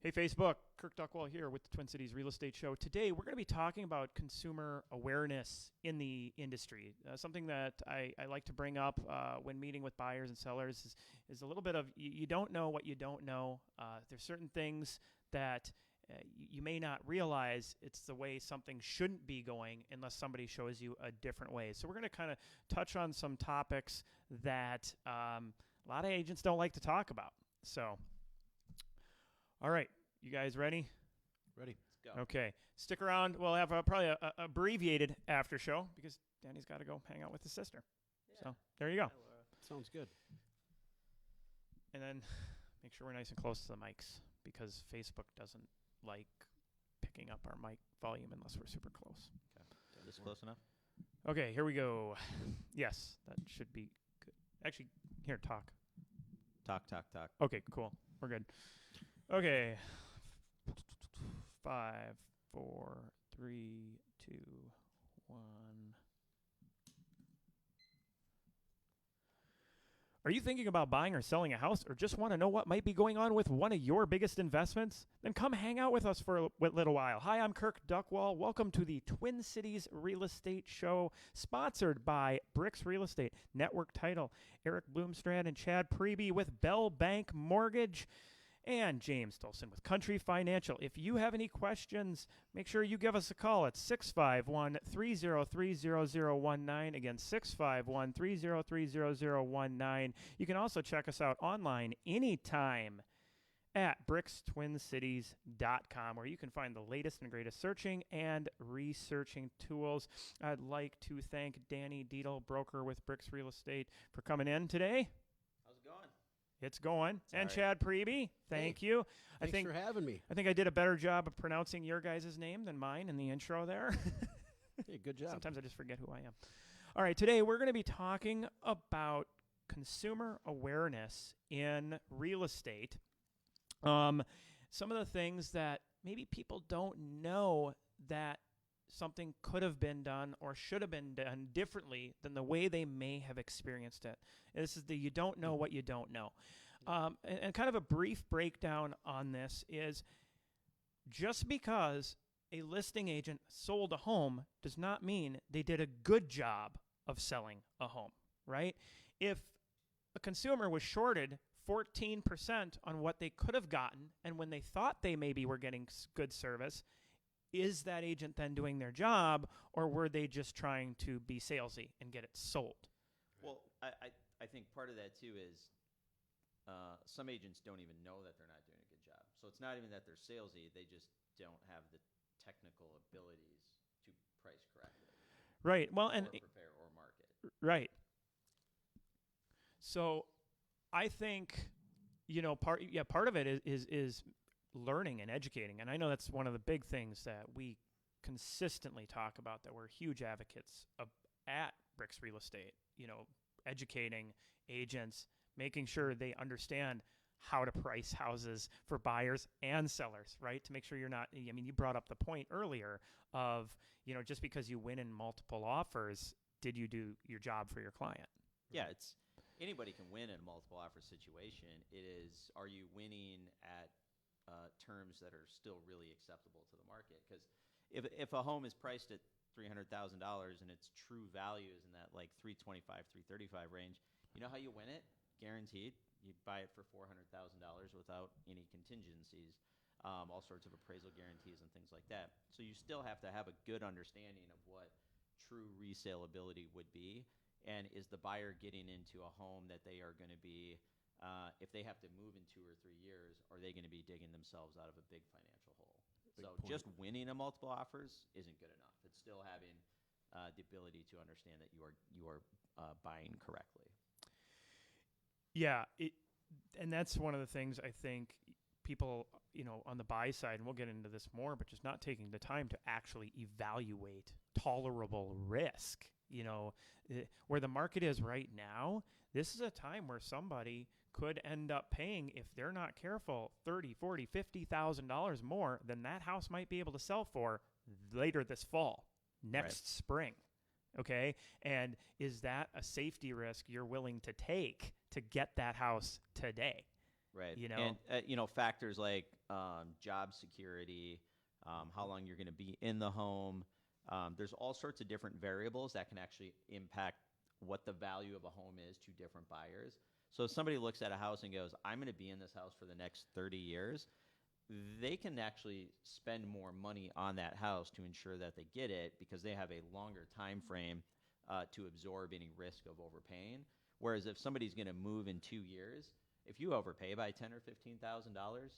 Hey Facebook, Kirk Duckwall here with the Twin Cities Real Estate Show. Today we're going to be talking about consumer awareness in the industry. Something that I like to bring up when meeting with buyers and sellers is a little bit of you don't know what you don't know. There's certain things that you may not realize it's the way something shouldn't be going unless somebody shows you a different way. So we're going to kind of touch on some topics that a lot of agents don't like to talk about. So all right, you guys ready? Ready. Let's go. Okay, stick around. We'll have probably a abbreviated after show because Danny's got to go hang out with his sister. Yeah. So there you go. Sounds good. And then make sure we're nice and close to the mics because Facebook doesn't like picking up our mic volume unless we're super close. Okay. Is this close enough? Okay, here we go. Yes, that should be good. Actually, here, talk. Talk. Okay, cool. We're good. Okay. 5, 4, 3, 2, 1. Are you thinking about buying or selling a house or just want to know what might be going on with one of your biggest investments? Then come hang out with us for a little while. Hi, I'm Kirk Duckwall. Welcome to the Twin Cities Real Estate Show, sponsored by Bricks Real Estate, Network Title, Eric Bloomstrand and Chad Preby with Bell Bank Mortgage, and James Tolson with Country Financial. If you have any questions, make sure you give us a call at 651-303-0019. Again, 651-303-0019. You can also check us out online anytime at brickstwincities.com, where you can find the latest and greatest searching and researching tools. I'd like to thank Danny Dietl, broker with Bricks Real Estate, for coming in today. How's it going? It's going. Sorry. And Chad Preby, thank you. Thanks for having me. I think I did a better job of pronouncing your guys' name than mine in the intro there. Hey, good job. Sometimes I just forget who I am. All right, today we're going to be talking about consumer awareness in real estate. Some of the things that maybe people don't know that something could have been done or should have been done differently than the way they may have experienced it. And this is the you don't know what you don't know. And kind of a brief breakdown on this is just because a listing agent sold a home does not mean they did a good job of selling a home, right? If a consumer was shorted 14% on what they could have gotten and when they thought they maybe were getting good service, is that agent then doing their job, or were they just trying to be salesy and get it sold? Well, I think part of that, too, is some agents don't even know that they're not doing a good job. So it's not even that they're salesy. They just don't have the technical abilities to price correctly. Right. Well, and or prepare or market. Right. So I think, part of it is learning and educating. And I know that's one of the big things that we consistently talk about, that we're huge advocates of at Bricks Real Estate, educating agents, making sure they understand how to price houses for buyers and sellers, right? To make sure you're not, you brought up the point earlier of, just because you win in multiple offers, did you do your job for your client? Yeah, anybody can win in a multiple offer situation. It is, are you winning at terms that are still really acceptable to the market? Because if a home is priced at $300,000 and its true value is in that like $325,000, $335,000 range, you know how you win it? Guaranteed. You buy it for $400,000 without any contingencies, all sorts of appraisal guarantees and things like that. So you still have to have a good understanding of what true resaleability would be, and is the buyer getting into a home that they are going to be, if they have to move in 2 or 3 years, are they going to be digging themselves out of a big financial hole? So just winning a multiple offers isn't good enough. It's still having the ability to understand that you are buying correctly. Yeah, and that's one of the things I think people, on the buy side, and we'll get into this more, but just not taking the time to actually evaluate tolerable risk. Where the market is right now, this is a time where somebody could end up paying, if they're not careful, $30,000, $40,000, $50,000 more than that house might be able to sell for later this fall, next spring. Okay. And is that a safety risk you're willing to take to get that house today? Right. You know? And, factors like job security, how long you're going to be in the home. There's all sorts of different variables that can actually impact what the value of a home is to different buyers. So if somebody looks at a house and goes, I'm going to be in this house for the next 30 years, they can actually spend more money on that house to ensure that they get it because they have a longer time frame to absorb any risk of overpaying. Whereas if somebody's going to move in 2 years, if you overpay by $10,000 or $15,000,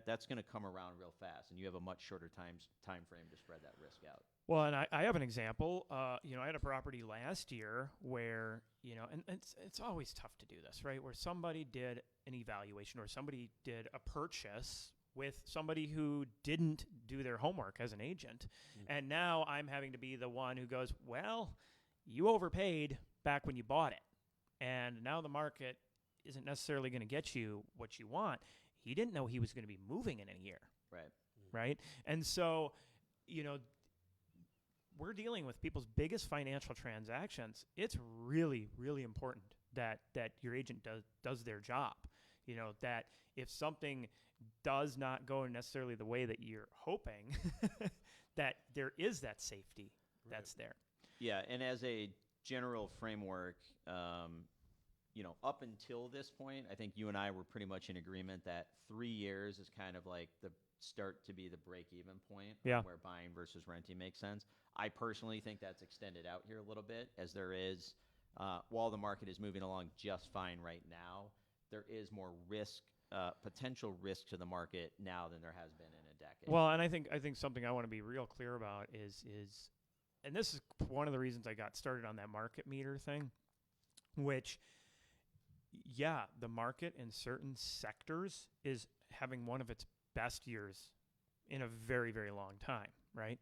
that's going to come around real fast, and you have a much shorter time frame to spread that risk out. Well, and I have an example. I had a property last year where, and it's always tough to do this, right? Where somebody did an evaluation or somebody did a purchase with somebody who didn't do their homework as an agent. And now I'm having to be the one who goes, well, you overpaid back when you bought it. And now the market isn't necessarily going to get you what you want. He didn't know he was going to be moving in a year. Right. Right? And so, we're dealing with people's biggest financial transactions. It's really, really important that your agent does their job. That if something does not go necessarily the way that you're hoping, that there is that safety that's there. Yeah, and as a general framework, up until this point, I think you and I were pretty much in agreement that 3 years is kind of like the start to be the break-even point where buying versus renting makes sense. I personally think that's extended out here a little bit, as there is, while the market is moving along just fine right now, there is more potential risk to the market now than there has been in a decade. Well, and I think something I want to be real clear about is, and this is one of the reasons I got started on that market meter thing, which, the market in certain sectors is having one of its best years in a very, very long time, right?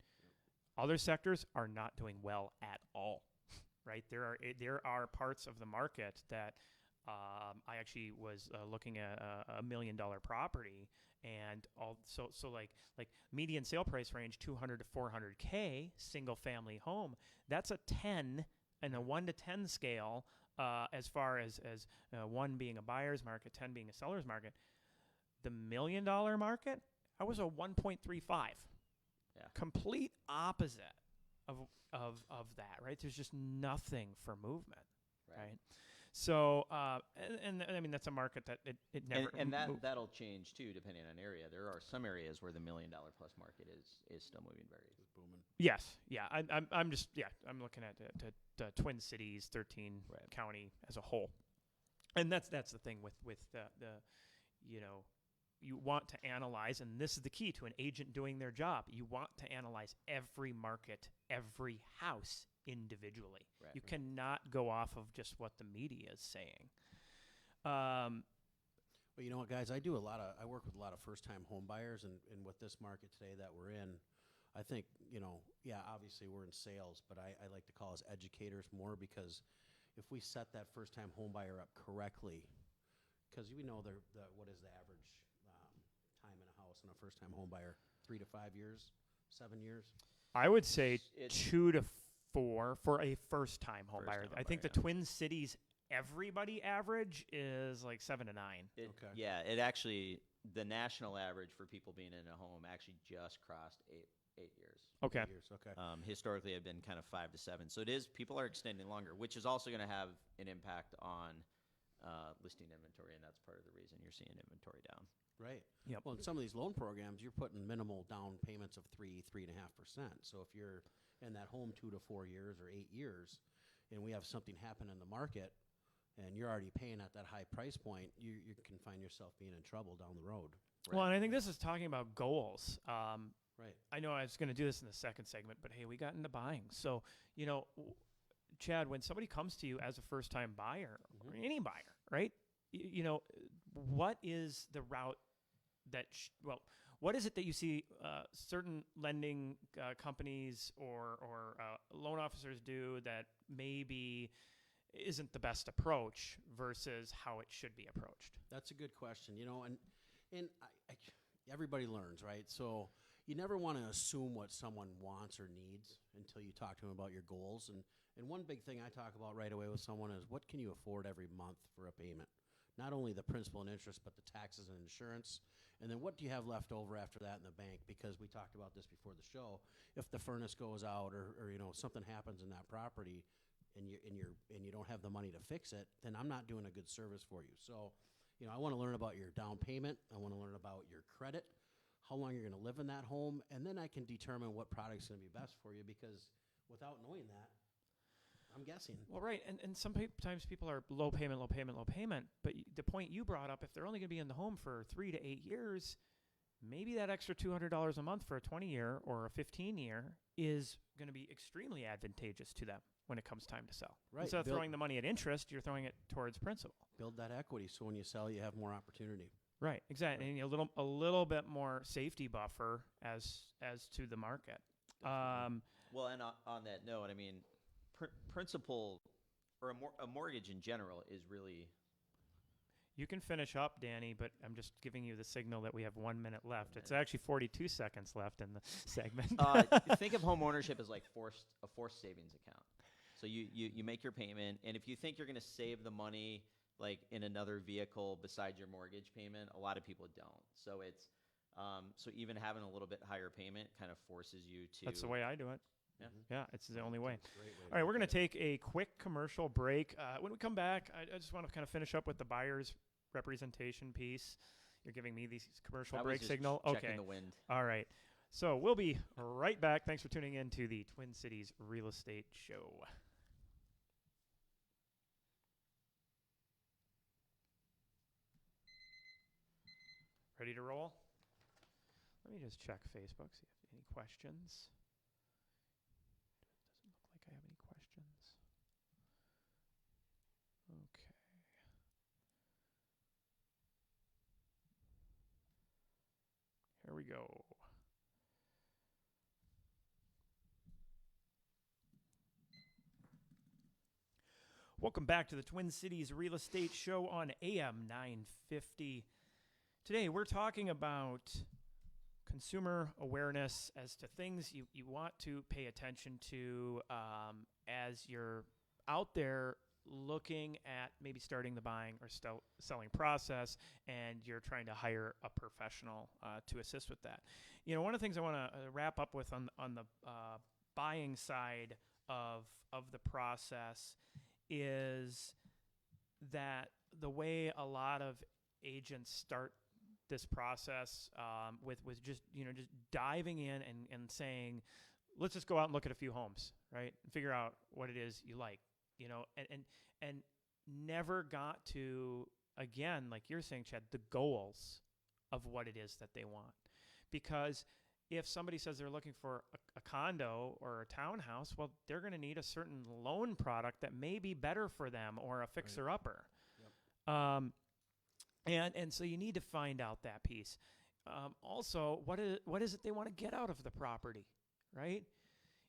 Other sectors are not doing well at all, right? There are parts of the market that I actually was looking at a $1 million property, and so like median sale price range 200 to 400K, single family home. That's a 10 in a 1 to 10 scale, as far as 1 being a buyer's market, 10 being a seller's market. The $1 million market, I was a 1.35. Yeah. Complete opposite of that, right? There's just nothing for movement, right? So, and I mean, that's a market that it never and that'll change too, depending on area. There are some areas where the $1 million plus market is still moving very booming. Yes, yeah. I'm just I'm looking at the Twin Cities, 13 county as a whole, and that's the thing with the you want to analyze, and this is the key to an agent doing their job. You want to analyze every market, every house individually. Right. You cannot go off of just what the media is saying. Well, you know what, guys? I work with a lot of first-time home buyers, and with this market today that we're in, I think, obviously we're in sales, but I like to call us educators more, because if we set that first-time home buyer up correctly, because we know what is the average time in a house in a first-time home buyer? 3 to 5 years, 7 years. I would say 2 to 4 for a first-time home buyer. I think the Twin Cities everybody average is like 7 to 9. Okay. Yeah, it actually, the national average for people being in a home actually just crossed 8 years. Okay. 8 years, okay. Historically, have been kind of 5 to 7. So people are extending longer, which is also going to have an impact on listing inventory, and that's part of the reason you're seeing inventory down. Right. Yep. Well, in some of these loan programs, you're putting minimal down payments of 3.5%. So if you're in that home 2 to 4 years or 8 years, and we have something happen in the market, and you're already paying at that high price point, you can find yourself being in trouble down the road. Right. Well, and I think this is talking about goals. Right. I know I was going to do this in the second segment, but hey, we got into buying. So, Chad, when somebody comes to you as a first-time buyer, or any buyer, right? What is the route that, what is it that you see certain lending companies or loan officers do that maybe isn't the best approach versus how it should be approached? That's a good question, and everybody learns, right? So you never want to assume what someone wants or needs until you talk to them about your goals. And one big thing I talk about right away with someone is, what can you afford every month for a payment? not only the principal and interest, but the taxes and insurance. And then what do you have left over after that in the bank? Because we talked about this before the show. If the furnace goes out or you know, something happens in that property and you don't have the money to fix it, then I'm not doing a good service for you. So, you know, I want to learn about your down payment. I want to learn about your credit, how long you're going to live in that home, and then I can determine what product's going to be best for you, because without knowing that, I'm guessing. Well, right, and sometimes people are low payment, but the point you brought up, if they're only going to be in the home for 3 to 8 years, maybe that extra $200 a month for a 20-year or a 15-year is going to be extremely advantageous to them when it comes time to sell. Right. Instead of throwing the money at interest, you're throwing it towards principal. Build that equity so when you sell, you have more opportunity. Right, exactly, and a little bit more safety buffer as to the market. Well, and on that note, I mean, principal or a mortgage in general is really. You can finish up, Danny, but I'm just giving you the signal that we have 1 minute left. It's actually 42 seconds left in the segment. Think of home ownership as like a forced savings account. So you make your payment, and if you think you're going to save the money like in another vehicle besides your mortgage payment, a lot of people don't. So it's so even having a little bit higher payment kind of forces you to. That's the way I do it. Yeah. Yeah, it's the only way. Great way All right, we're going to take a quick commercial break. When we come back, I just want to kind of finish up with the buyer's representation piece. You're giving me these commercial That was break just signal. checking Okay. the wind. All right. So we'll be right back. Thanks for tuning in to the Twin Cities Real Estate Show. Ready to roll? Let me just check Facebook, see if any questions. Doesn't look like I have any questions. Okay. Here we go. Welcome back to the Twin Cities Real Estate Show on AM 950. Today we're talking about consumer awareness as to things you want to pay attention to as you're out there looking at maybe starting the buying or selling process, and you're trying to hire a professional to assist with that. You know, one of the things I want to wrap up with on the buying side of the process is that the way a lot of agents start this process with just diving in and saying, let's just go out and look at a few homes, right, and figure out what it is you like, and never got to, again, like you're saying, Chad, the goals of what it is that they want. Because if somebody says they're looking for a condo or a townhouse, well, they're going to need a certain loan product that may be better for them, or a fixer-upper. Yep. And so you need to find out that piece. Also, what is it they want to get out of the property, right?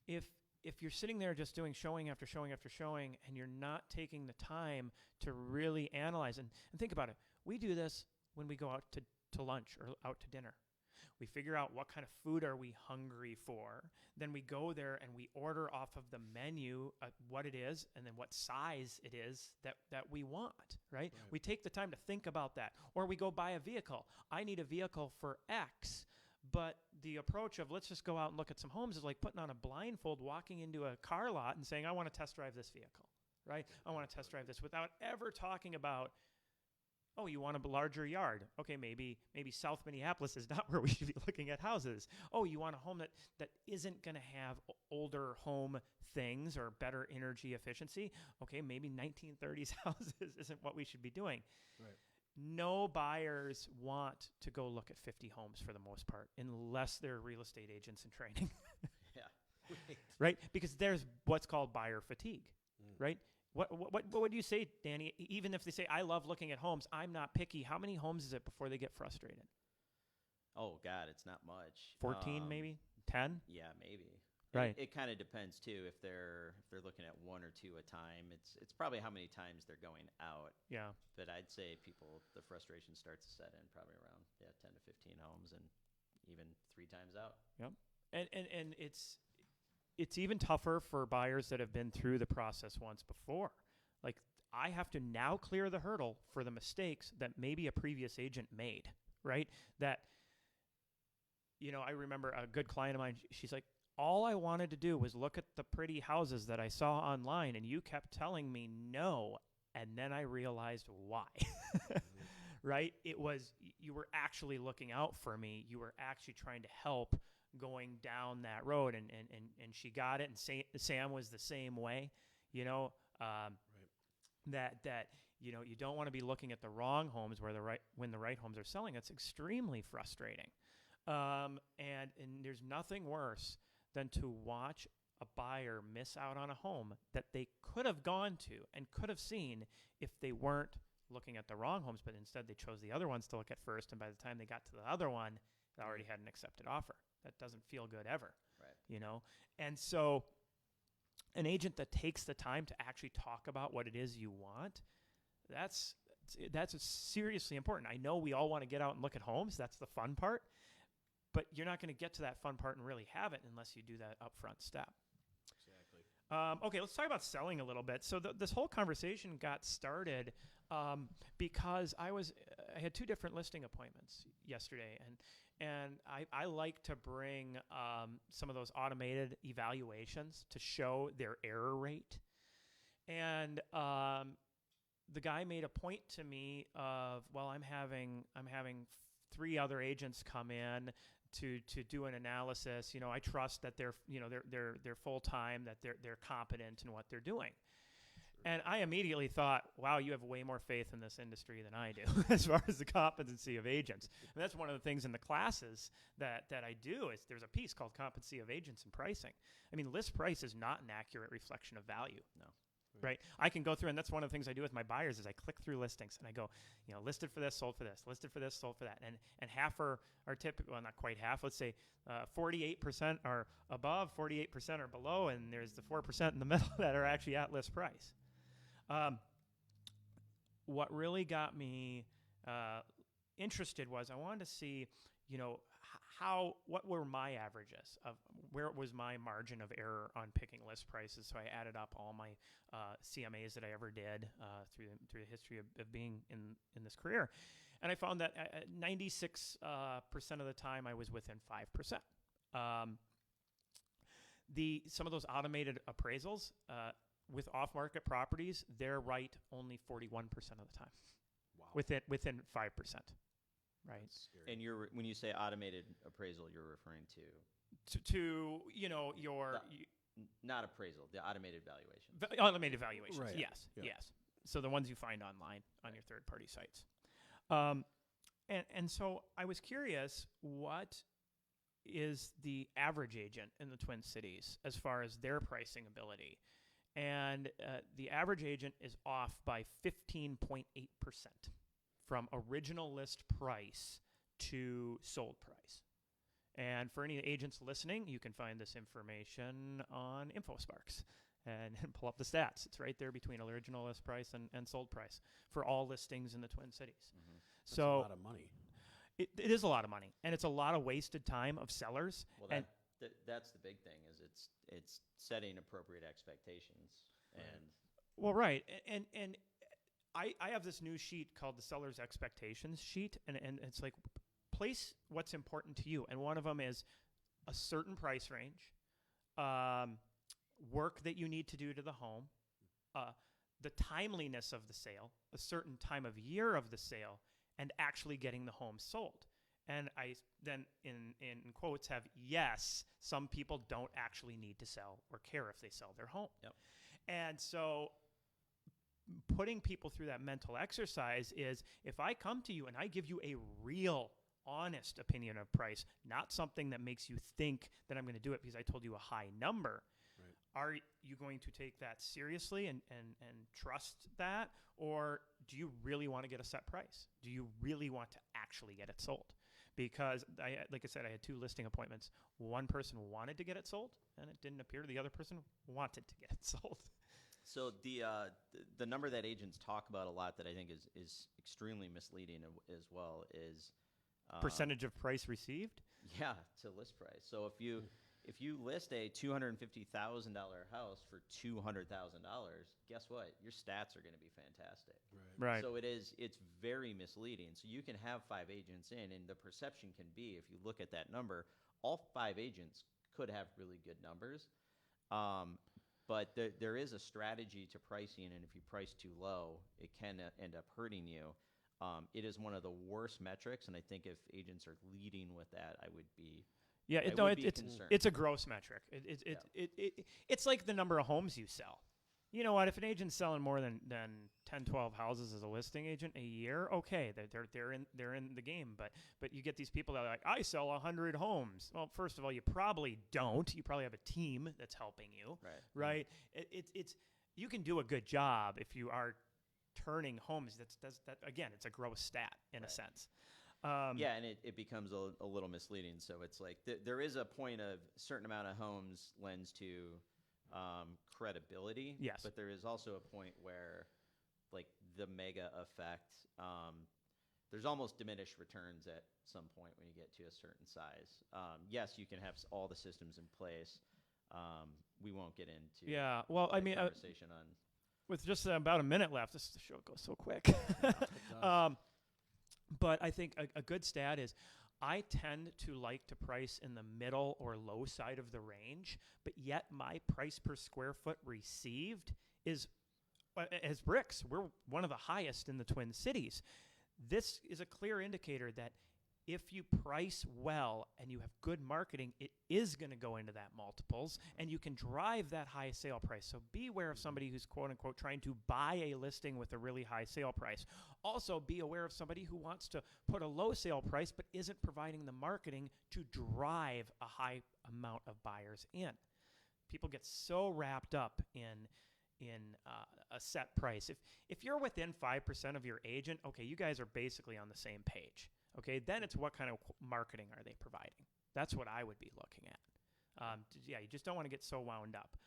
If you're sitting there just doing showing after showing after showing, and you're not taking the time to really analyze and think about it. We do this when we go out to lunch or out to dinner. We figure out what kind of food are we hungry for. Then we go there and we order off of the menu what it is, and then what size it is that we want, right? We take the time to think about that. Or we go buy a vehicle. I need a vehicle for X. But the approach of let's just go out and look at some homes is like putting on a blindfold, walking into a car lot and saying, I want to test drive this vehicle, right? I want to test drive this, without ever talking about, oh, you want a larger yard. Okay, maybe South Minneapolis is not where we should be looking at houses. Oh, you want a home that isn't going to have older home things or better energy efficiency. Okay, maybe 1930s houses isn't what we should be doing. Right. No buyers want to go look at 50 homes for the most part, unless they're real estate agents in training. Yeah. Right? Because there's what's called buyer fatigue, right? What would you say, Danny? Even if they say, I love looking at homes, I'm not picky. How many homes is it before they get frustrated? Oh God, it's not much. 14 maybe? 10? Yeah, maybe. Right. It kind of depends too. If they're looking at one or two a time, it's probably how many times they're going out. Yeah. But I'd say the frustration starts to set in probably around 10 to 15 homes, and even 3 times out. Yep. And it's even tougher for buyers that have been through the process once before. Like, I have to now clear the hurdle for the mistakes that maybe a previous agent made, right? That, I remember a good client of mine, she's like, all I wanted to do was look at the pretty houses that I saw online, and you kept telling me no, and then I realized why. Right? It was, you were actually looking out for me. You were actually trying to help going down that road, and she got it, and Sam was the same way, that you don't want to be looking at the wrong homes when the right homes are selling. It's extremely frustrating. And there's nothing worse than to watch a buyer miss out on a home that they could have gone to and could have seen if they weren't looking at the wrong homes, but instead they chose the other ones to look at first, and by the time they got to the other one, they already had an accepted offer. That doesn't feel good ever, right. And so an agent that takes the time to actually talk about what it is you want, that's seriously important. I know we all want to get out and look at homes. That's the fun part. But you're not going to get to that fun part and really have it unless you do that upfront step. Exactly. Okay, let's talk about selling a little bit. So this whole conversation got started because I had 2 different listing appointments yesterday, and I like to bring some of those automated evaluations to show their error rate. And the guy made a point to me of, well, I'm having 3 other agents come in to do an analysis. I trust that they're full time, that they're competent in what they're doing. And I immediately thought, wow, you have way more faith in this industry than I do as far as the competency of agents. And that's one of the things in the classes that I do is there's a piece called Competency of Agents and Pricing. I mean, list price is not an accurate reflection of value. No. Right. I can go through, and that's one of the things I do with my buyers is I click through listings and I go, listed for this, sold for this, listed for this, sold for that. And half are typical, well, not quite half, let's say 48% are above, 48% are below, and there's the 4% in the middle that are actually at list price. What really got me interested was I wanted to see, what were my averages of where was my margin of error on picking list prices. So I added up all my CMAs that I ever did through the history of being in this career. And I found that 96% of the time I was within 5%. Some of those automated appraisals with off-market properties, they're right only 41% of the time. Wow. Within 5%. Right. And when you say automated appraisal, you're referring to your not appraisal, the automated valuation. Automated valuations. Right. Yes. Yeah. Yes. So the ones you find online on your third-party sites. And so I was curious, what is the average agent in the Twin Cities as far as their pricing ability? And the average agent is off by 15.8%. From original list price to sold price. And for any agents listening, you can find this information on InfoSparks and pull up the stats. It's right there between original list price and sold price for all listings in the Twin Cities. Mm-hmm. That's So a lot of money. It is a lot of money, and it's a lot of wasted time of sellers. Well, and that's the big thing is it's setting appropriate expectations. Right. And well, right, and I have this new sheet called the Seller's Expectations sheet, and it's like, place what's important to you. And one of them is a certain price range, work that you need to do to the home, the timeliness of the sale, a certain time of year of the sale, and actually getting the home sold. And I then, in quotes, have, yes, some people don't actually need to sell or care if they sell their home. Yep. And so putting people through that mental exercise is, if I come to you and I give you a real, honest opinion of price, not something that makes you think that I'm going to do it because I told you a high number, right. Are you going to take that seriously and trust that? Or do you really want to get a set price? Do you really want to actually get it sold? Because, like I said, I had 2 listing appointments. One person wanted to get it sold, and it didn't appear the other person wanted to get it sold. So the number that agents talk about a lot that I think is extremely misleading as well is percentage of price received. Yeah, to list price. So if you if you list a $250,000 house for $200,000, guess what? Your stats are going to be fantastic. Right. So it's very misleading. So you can have 5 agents in, and the perception can be, if you look at that number, all 5 agents could have really good numbers. But there is a strategy to pricing, and if you price too low, it can end up hurting you. It is one of the worst metrics, and I think if agents are leading with that, I would be concerned. It's a gross metric. It's like the number of homes you sell. You know what? If an agent's selling more than 10, 12 houses as a listing agent a year, okay, they're in the game. But you get these people that are like, I sell 100 homes. Well, first of all, you probably don't. You probably have a team that's helping you, right? It's you can do a good job if you are turning homes. That again, it's a gross stat in a sense. And it becomes a little misleading. So it's like there is a point of a certain amount of homes lends to credibility. Yes. But there is also a point where, like, the mega effect, there's almost diminished returns at some point when you get to a certain size. Yes, you can have all the systems in place. We won't get into conversation on. With just about a minute left, the show goes so quick. But I think a good stat is I tend to like to price in the middle or low side of the range, but yet my price per square foot received is, as bricks, we're one of the highest in the Twin Cities. This is a clear indicator that if you price well and you have good marketing, it is going to go into that multiples, and you can drive that high sale price. So beware of somebody who's quote-unquote trying to buy a listing with a really high sale price. Also, be aware of somebody who wants to put a low sale price but isn't providing the marketing to drive a high amount of buyers in. People get so wrapped up in a set price. If you're within 5% of your agent, okay, you guys are basically on the same page. Okay, then it's what kind of marketing are they providing? That's what I would be looking at. You just don't want to get so wound up.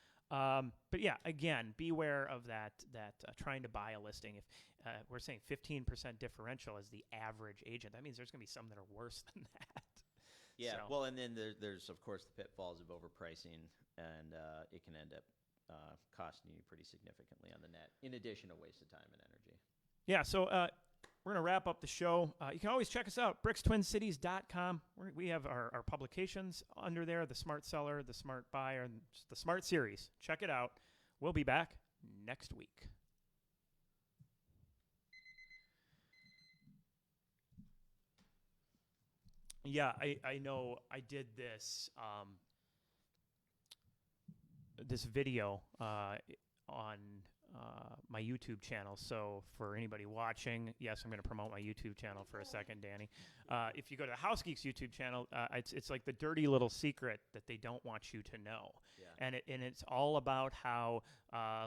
But yeah, again, beware of that trying to buy a listing. If we're saying 15% differential is the average agent, that means there's going to be some that are worse than that. Yeah, So. well, and then there's, of course, the pitfalls of overpricing, and it can end up costing you pretty significantly on the net, in addition to wasted time and energy. Yeah, so we're going to wrap up the show. You can always check us out, brickstwincities.com. We have our publications under there, the Smart Seller, the Smart Buyer, and the Smart Series. Check it out. We'll be back next week. Yeah, I know I did this this video on my YouTube channel. So for anybody watching, yes, I'm going to promote my YouTube channel for a second, Danny. If you go to the House Geeks YouTube channel, it's like the dirty little secret that they don't want you to know. Yeah. And it's all about how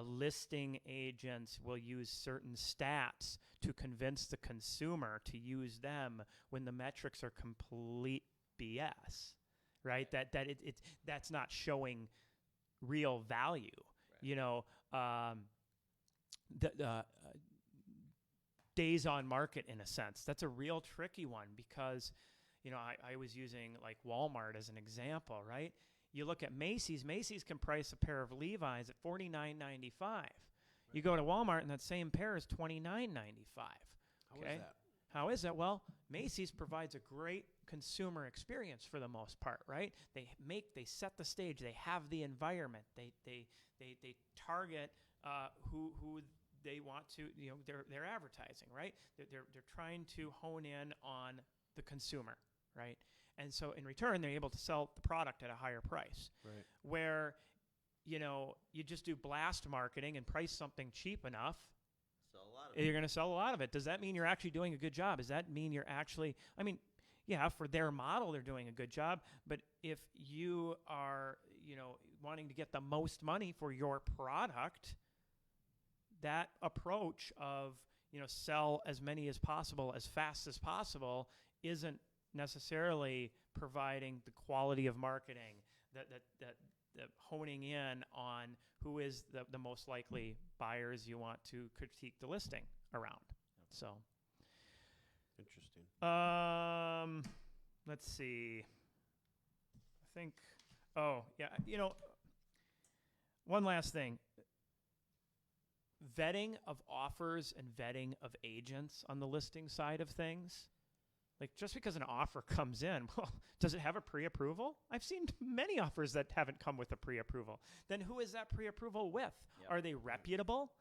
listing agents will use certain stats to convince the consumer to use them when the metrics are complete BS, right? That's not showing real value. Right. You know, the days on market, in a sense, that's a real tricky one because, you know, I was using like Walmart as an example, right? You look at Macy's can price a pair of Levi's at $49.95. Right. You go to Walmart and that same pair is $29.95. Okay? How is that? Well, Macy's provides a great consumer experience for the most part, right? They set the stage. They have the environment. They target who they want to, you know, their advertising, right? They're trying to hone in on the consumer, right? And so in return, they're able to sell the product at a higher price. Right. Where, you know, you just do blast marketing and price something cheap enough, you're going to sell a lot of it. Does that mean you're actually doing a good job? Does that mean you're actually, I mean, yeah, for their model, they're doing a good job. But if you are, you know, wanting to get the most money for your product, that approach of, you know, sell as many as possible, as fast as possible, isn't necessarily providing the quality of marketing that honing in on who is the most likely buyers you want to critique the listing around. Okay. So interesting. Let's see. I think Oh, yeah. One last thing. Vetting of offers and vetting of agents on the listing side of things. Like, just because an offer comes in, well, does it have a pre-approval? I've seen many offers that haven't come with a pre-approval. Then who is that pre-approval with? Yep. Are they reputable?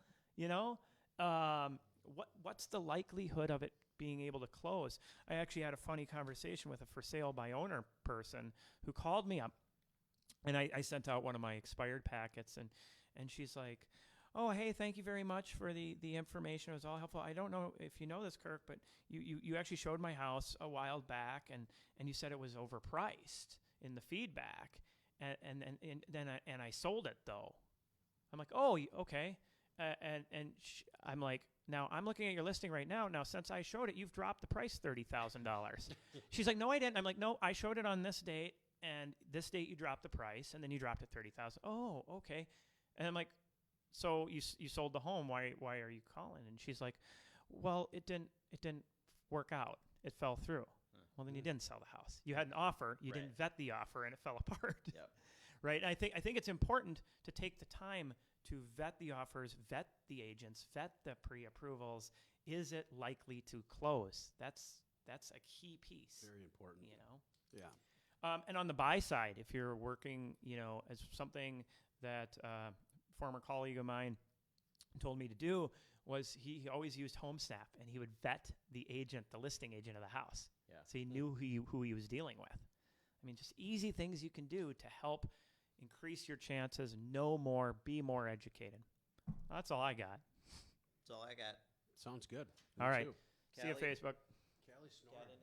What's the likelihood of it being able to close? I actually had a funny conversation with a for sale by owner person who called me up, and I sent out one of my expired packets, and she's like, oh, hey, thank you very much for the information. It was all helpful. I don't know if you know this, Kirk, but you actually showed my house a while back, and you said it was overpriced in the feedback, and then I sold it, though. I'm like, oh, okay. I'm like, now I'm looking at your listing right now. Now, since I showed it, you've dropped the price $30,000. She's like, no, I didn't. I'm like, no, I showed it on this date, and this date you dropped the price, and then you dropped it $30,000. Oh, okay. And I'm like, so you sold the home. Why are you calling? And she's like, well, it didn't work out. It fell through. Well, then you didn't sell the house. You had an offer. You didn't vet the offer, and it fell apart. Yep. Right? And I think it's important to take the time to vet the offers, vet the agents, vet the pre-approvals. Is it likely to close? That's a key piece. Very important. Yeah. And on the buy side, if you're working, as something that former colleague of mine told me to do was he always used HomeSnap, and he would vet the listing agent of the house. Yeah. So he knew who he was dealing with. I mean, just easy things you can do to help increase your chances, know more, be more educated. That's all I got. That's all I got. Sounds good. All right. Too. See you, Callie? Facebook. Callie snoring.